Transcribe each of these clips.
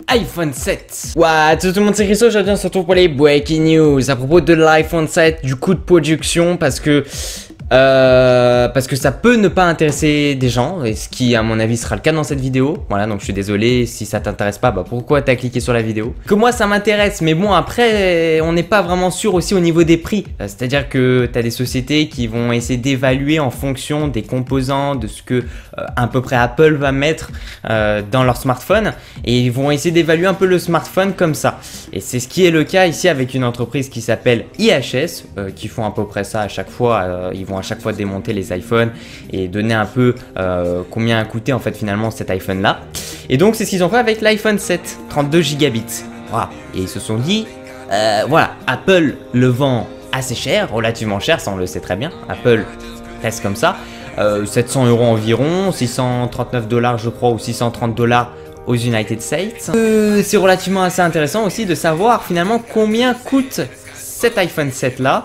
iPhone 7. What, tout le monde, c'est Christo, aujourd'hui on se retrouve pour les Breaking News à propos de l'iPhone 7, du coût de production, parce que ça peut ne pas intéresser des gens, et ce qui à mon avis sera le cas dans cette vidéo. Voilà, donc je suis désolé si ça t'intéresse pas, bah pourquoi t'as cliqué sur la vidéo? Que moi ça m'intéresse, mais bon après on n'est pas vraiment sûr aussi au niveau des prix. C'est-à-dire que t'as des sociétés qui vont essayer d'évaluer en fonction des composants, de ce que à peu près Apple va mettre dans leur smartphone, et ils vont essayer d'évaluer un peu le smartphone comme ça. Et c'est ce qui est le cas ici avec une entreprise qui s'appelle IHS, qui font à peu près ça à chaque fois. Ils vont à chaque fois démonter les iPhones et donner un peu combien a coûté en fait finalement cet iPhone là. Et donc c'est ce qu'ils ont fait avec l'iPhone 7, 32 gigabits. Voilà. Et ils se sont dit, voilà, Apple le vend assez cher, relativement cher, ça on le sait très bien. Apple reste comme ça. 700 € environ, 639 $ je crois, ou 630 $ aux United States. C'est relativement assez intéressant aussi de savoir finalement combien coûte cet iPhone 7 là,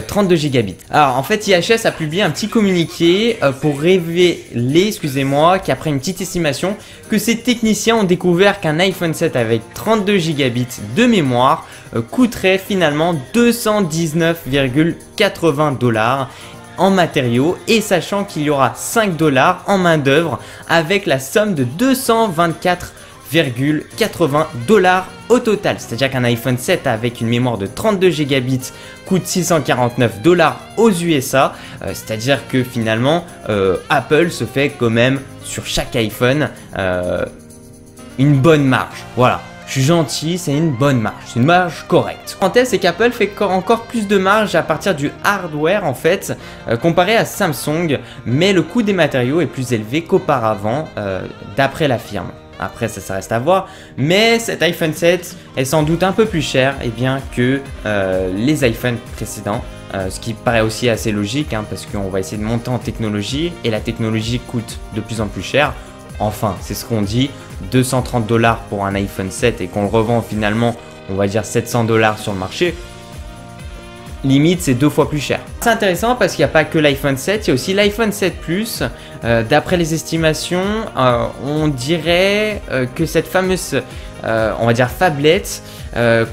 32 gigabits. Alors en fait IHS a publié un petit communiqué pour révéler, excusez-moi, qu'après une petite estimation, que ces techniciens ont découvert qu'un iPhone 7 avec 32 gigabits de mémoire coûterait finalement 219,80 $ en matériaux, et sachant qu'il y aura 5 $ en main d'œuvre, avec la somme de 224,80 $ au total. C'est-à-dire qu'un iPhone 7 avec une mémoire de 32 gigabits coûte 649 $ aux USA. C'est-à-dire que finalement Apple se fait quand même sur chaque iPhone une bonne marge. Voilà. Je suis gentil, c'est une bonne marge, c'est une marge correcte. En tête, c'est qu'Apple fait encore plus de marge à partir du hardware en fait, comparé à Samsung, mais le coût des matériaux est plus élevé qu'auparavant, d'après la firme. Après ça reste à voir, mais cet iPhone 7 est sans doute un peu plus cher que les iPhones précédents. Ce qui paraît aussi assez logique, hein, parce qu'on va essayer de monter en technologie, et la technologie coûte de plus en plus cher. Enfin, c'est ce qu'on dit, 230 $ pour un iPhone 7 et qu'on le revend finalement, on va dire 700 $ sur le marché. Limite, c'est 2 fois plus cher. C'est intéressant parce qu'il n'y a pas que l'iPhone 7, il y a aussi l'iPhone 7 Plus. D'après les estimations, on dirait que cette fameuse, on va dire, phablette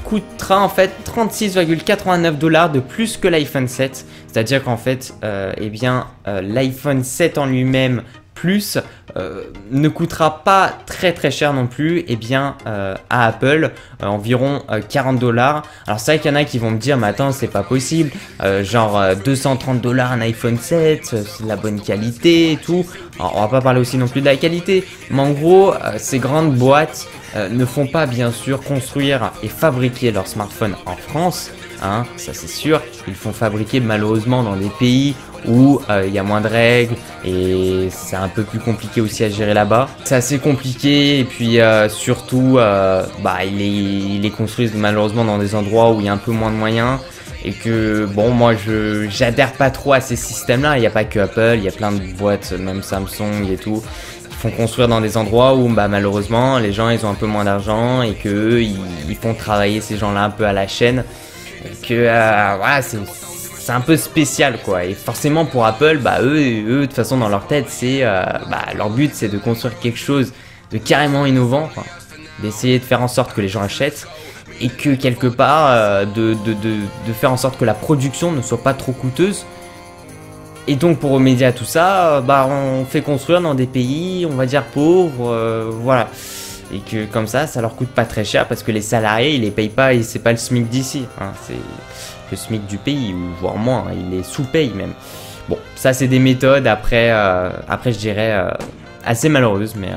coûtera en fait 36,89 $ de plus que l'iPhone 7. C'est-à-dire qu'en fait, l'iPhone 7 en lui-même plus ne coûtera pas très cher non plus à Apple, environ 40 $. Alors c'est vrai qu'il y en a qui vont me dire mais attends, c'est pas possible, genre 230 $ un iPhone 7, c'est de la bonne qualité et tout. Alors, on va pas parler aussi non plus de la qualité, mais en gros ces grandes boîtes ne font pas bien sûr construire et fabriquer leurs smartphones en France, hein, ça c'est sûr. Ils font fabriquer malheureusement dans des pays où il y a moins de règles et c'est un peu plus compliqué aussi à gérer là-bas. C'est assez compliqué, et puis surtout ils les construisent malheureusement dans des endroits où il y a un peu moins de moyens, et que bon, moi j'adhère pas trop à ces systèmes-là. Il n'y a pas que Apple, il y a plein de boîtes, même Samsung et tout, qui font construire dans des endroits où malheureusement les gens ils ont un peu moins d'argent, et que eux, ils font travailler ces gens-là un peu à la chaîne, et que voilà, c'est un peu spécial quoi. Et forcément pour Apple, eux de toute façon dans leur tête c'est leur but c'est de construire quelque chose de carrément innovant, d'essayer de faire en sorte que les gens achètent, et que quelque part de faire en sorte que la production ne soit pas trop coûteuse. Et donc pour remédier à tout ça, on fait construire dans des pays, on va dire pauvres, voilà. Et que comme ça leur coûte pas très cher, parce que les salariés ils les payent pas, et c'est pas le SMIC d'ici, hein, c'est le SMIC du pays, ou voire moins, ils les sous-payent même. Bon, ça c'est des méthodes après je dirais assez malheureuses, mais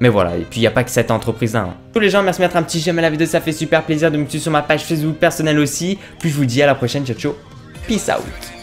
voilà. Et puis il n'y a pas que cette entreprise-là, hein. Tous les gens, merci de mettre un petit j'aime à la vidéo, ça fait super plaisir, de me suivre sur ma page Facebook personnelle aussi. Puis je vous dis à la prochaine, ciao ciao, peace out.